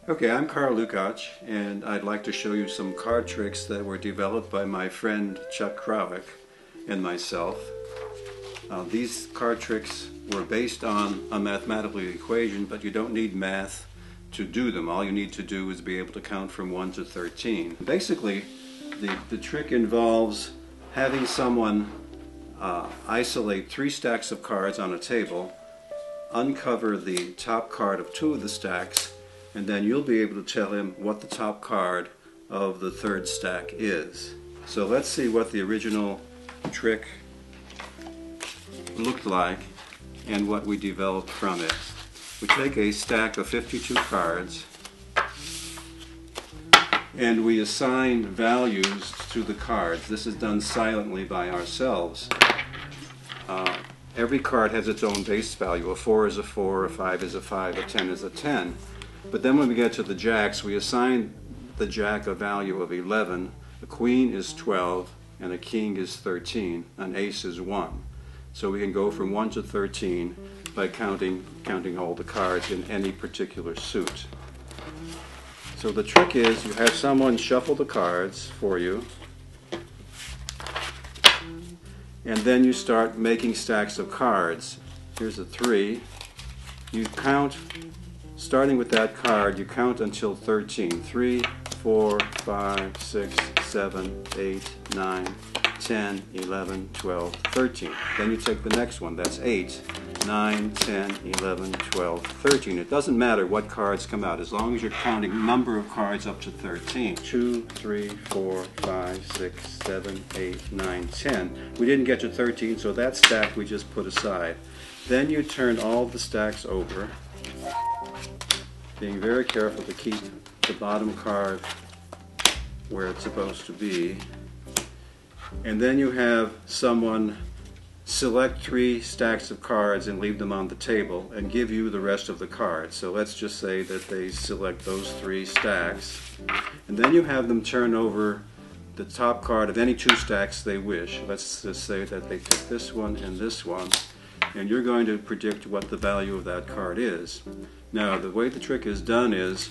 Okay, I'm Lukach, and I'd like to show you some card tricks that were developed by my friend Chuck Krawec and myself. These card tricks were based on a mathematical equation, but you don't need math to do them. All you need to do is be able to count from 1 to 13. Basically, the trick involves having someone isolate 3 stacks of cards on a table, uncover the top card of 2 of the stacks, and then you'll be able to tell him what the top card of the 3rd stack is. So let's see what the original trick looked like and what we developed from it. We take a stack of 52 cards and we assign values to the cards. This is done silently by ourselves. Every card has its own base value. A 4 is a 4, a 5 is a 5, a 10 is a 10. But then when we get to the jacks, we assign the jack a value of 11, a queen is 12, and a king is 13, an ace is 1. So we can go from 1 to 13 by counting all the cards in any particular suit. So the trick is you have someone shuffle the cards for you, and then you start making stacks of cards. Here's a 3. You count. Starting with that card, you count until 13. 3, 4, 5, 6, 7, 8, 9, 10, 11, 12, 13. Then you take the next one. That's 8, 9, 10, 11, 12, 13. It doesn't matter what cards come out as long as you're counting number of cards up to 13. 2, 3, 4, 5, 6, 7, 8, 9, 10. We didn't get to 13, so that stack we just put aside. Then you turn all the stacks over, being very careful to keep the bottom card where it's supposed to be. And then you have someone select 3 stacks of cards and leave them on the table and give you the rest of the cards. So let's just say that they select those 3 stacks. And then you have them turn over the top card of any 2 stacks they wish. Let's just say that they pick this one and this one. And you're going to predict what the value of that card is. Now, the way the trick is done is,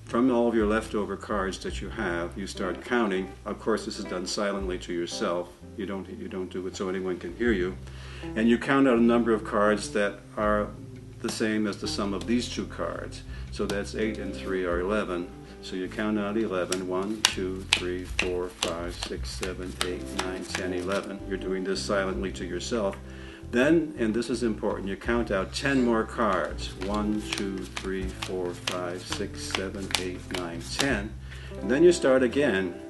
from all of your leftover cards that you have, you start counting. Of course, this is done silently to yourself. You don't do it so anyone can hear you. And you count out a number of cards that are the same as the sum of these 2 cards. So that's 8 and 3 are 11. So you count out 11. 1, 2, 3, 4, 5, 6, 7, 8, 9, 10, 11. You're doing this silently to yourself. Then, and this is important, you count out 10 more cards. 1, 2, 3, 4, 5, 6, 7, 8, 9, 10. And then you start again,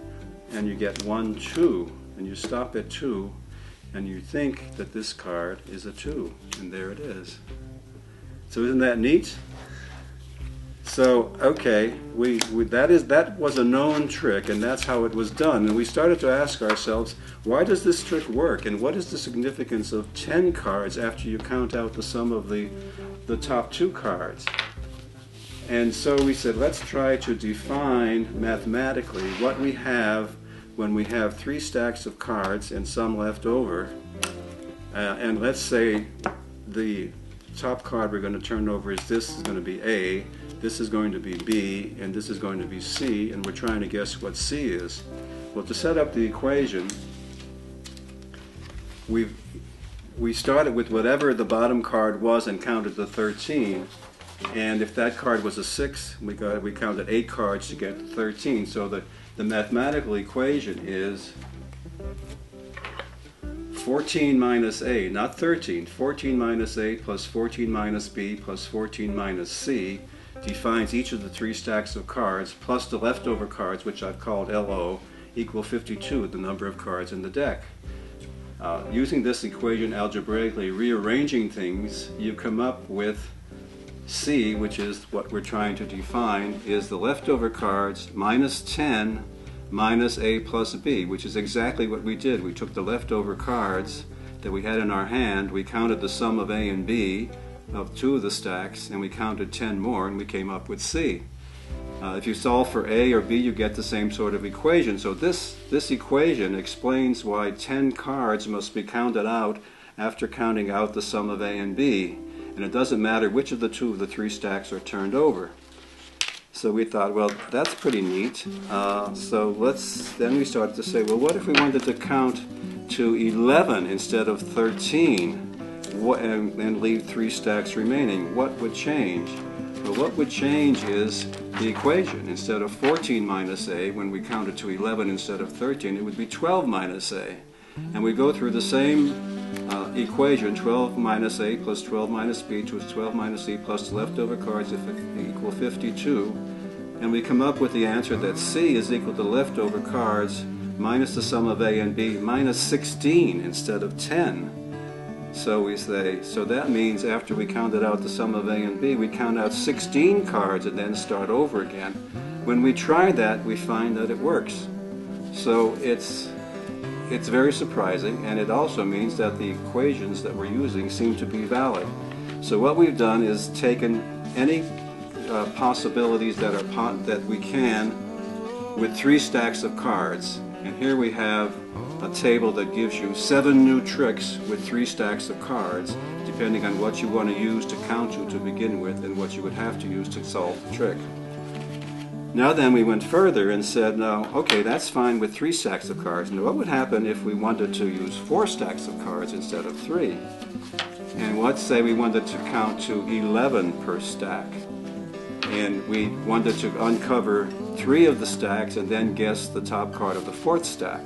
and you get 1, 2, and you stop at 2, and you think that this card is a 2, and there it is. So isn't that neat? So, okay, that was a known trick, and that's how it was done. And we started to ask ourselves, why does this trick work? And what is the significance of 10 cards after you count out the sum of the top 2 cards? And so we said, let's try to define mathematically what we have when we have 3 stacks of cards and some left over. And let's say the top card we're going to turn over is this is going to be A, this is going to be B, and this is going to be C, and we're trying to guess what C is. Well, to set up the equation, we started with whatever the bottom card was and counted to 13, and if that card was a 6, we counted 8 cards to get to 13. So the mathematical equation is 14 minus A, not 13. 14 minus A plus 14 minus B plus 14 minus C defines each of the 3 stacks of cards plus the leftover cards, which I've called LO, equal 52, the number of cards in the deck. Using this equation algebraically, rearranging things, you come up with C, which is what we're trying to define, is the leftover cards minus 10 minus A plus B, which is exactly what we did. We took the leftover cards that we had in our hand, we counted the sum of A and B of 2 of the stacks, and we counted 10 more, and we came up with C. If you solve for A or B, you get the same sort of equation. So this equation explains why 10 cards must be counted out after counting out the sum of A and B. And it doesn't matter which of the 2 of the 3 stacks are turned over. So we thought, well, that's pretty neat. Then we started to say, well, what if we wanted to count to 11 instead of 13 and leave 3 stacks remaining? What would change? Well, what would change is the equation. Instead of 14 minus a, when we counted to 11 instead of 13, it would be 12 minus a. And we go through the same equation, 12 minus a plus 12 minus b to 12 minus c plus the leftover cards equal 52. And we come up with the answer that c is equal to the leftover cards minus the sum of a and b minus 16 instead of 10. So we say, so that means after we counted out the sum of a and b, we count out 16 cards and then start over again. When we try that, we find that it works. So it's very surprising, and it also means that the equations that we're using seem to be valid. So what we've done is taken any possibilities that we can with 3 stacks of cards, and here we have a table that gives you 7 new tricks with 3 stacks of cards, depending on what you want to use to count to begin with and what you would have to use to solve the trick. Now then, we went further and said, no, okay, that's fine with 3 stacks of cards. Now what would happen if we wanted to use 4 stacks of cards instead of 3? And let's say we wanted to count to 11 per stack. And we wanted to uncover 3 of the stacks and then guess the top card of the 4th stack.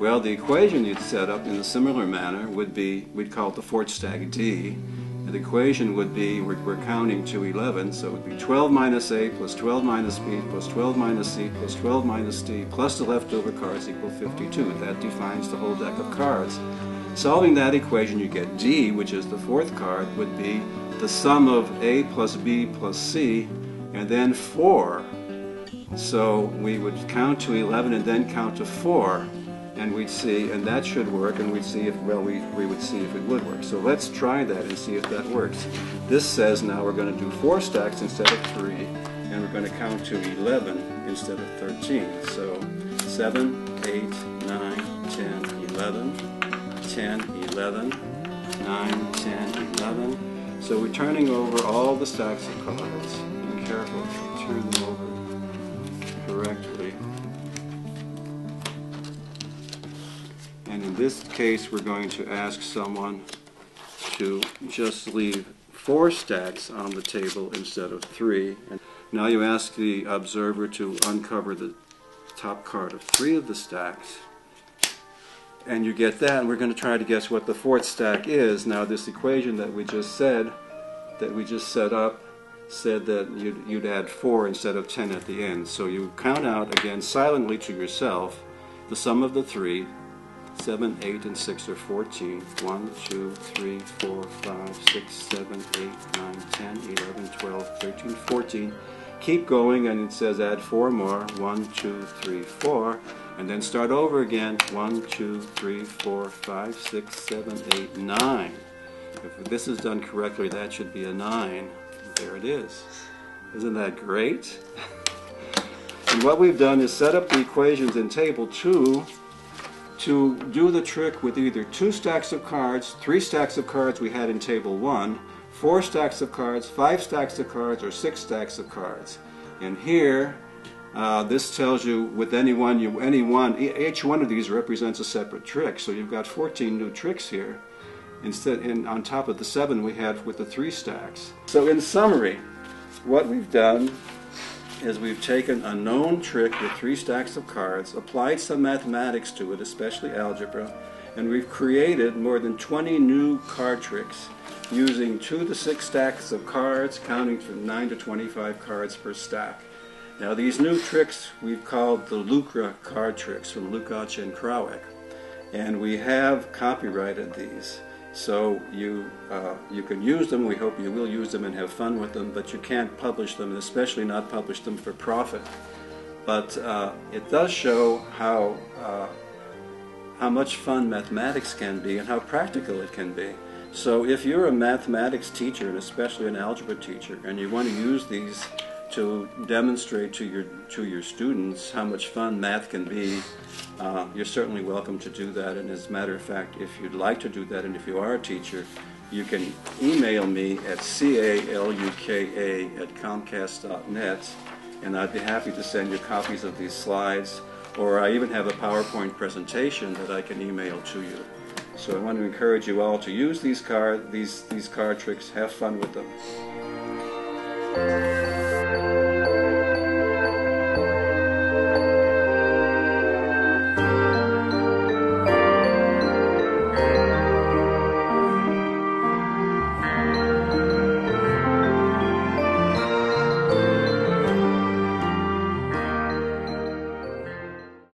Well, the equation you'd set up in a similar manner would be, we'd call it the 4th stack D. And the equation would be, we're counting to 11, so it would be 12 minus a plus 12 minus b plus 12 minus c plus 12 minus d plus the leftover cards equal 52. That defines the whole deck of cards. Solving that equation, you get D, which is the 4th card, would be the sum of a plus b plus c, and then 4. So we would count to 11 and then count to 4. And we'd see, and that should work, and we'd see if, well, we would see if it would work. So let's try that and see if that works. This says now we're going to do 4 stacks instead of 3, and we're going to count to 11 instead of 13. So 7, 8, 9, 10, 11, 10, 11, 9, 10, 11. So we're turning over all the stacks of cards. Be careful to turn them over correctly. And in this case, we're going to ask someone to just leave 4 stacks on the table instead of 3. And now you ask the observer to uncover the top card of 3 of the stacks. And you get that, and we're going to try to guess what the 4th stack is. Now this equation that we just said, that we just set up, said that you'd add 4 instead of 10 at the end. So you count out again silently to yourself the sum of the 3. 7, 8, and 6 are 14. 1, 2, 3, 4, 5, 6, 7, 8, 9, 10, 11, 12, 13, 14. Keep going, and it says add 4 more. 1, 2, 3, 4. And then start over again. 1, 2, 3, 4, 5, 6, 7, 8, 9. If this is done correctly, that should be a 9. There it is. Isn't that great? And what we've done is set up the equations in Table 2 to do the trick with either 2 stacks of cards, 3 stacks of cards we had in Table 1, 4 stacks of cards, 5 stacks of cards, or 6 stacks of cards. And here, this tells you with each one of these represents a separate trick. So you've got 14 new tricks here, on top of the 7 we had with the 3 stacks. So in summary, what we've done is we've taken a known trick with 3 stacks of cards, applied some mathematics to it, especially algebra, and we've created more than 20 new card tricks using 2 to 6 stacks of cards, counting from 9 to 25 cards per stack. Now these new tricks we've called the Lukra card tricks from Lukach and Krawec, and we have copyrighted these. So you can use them, we hope you will use them and have fun with them, but you can't publish them, and especially not publish them for profit. But it does show how much fun mathematics can be and how practical it can be. So if you're a mathematics teacher, and especially an algebra teacher, and you want to use these to demonstrate to your students how much fun math can be, you're certainly welcome to do that. And as a matter of fact, if you'd like to do that, and if you are a teacher, you can email me at caluka@comcast.net, and I'd be happy to send you copies of these slides, or I even have a PowerPoint presentation that I can email to you. So I want to encourage you all to use these card tricks, have fun with them.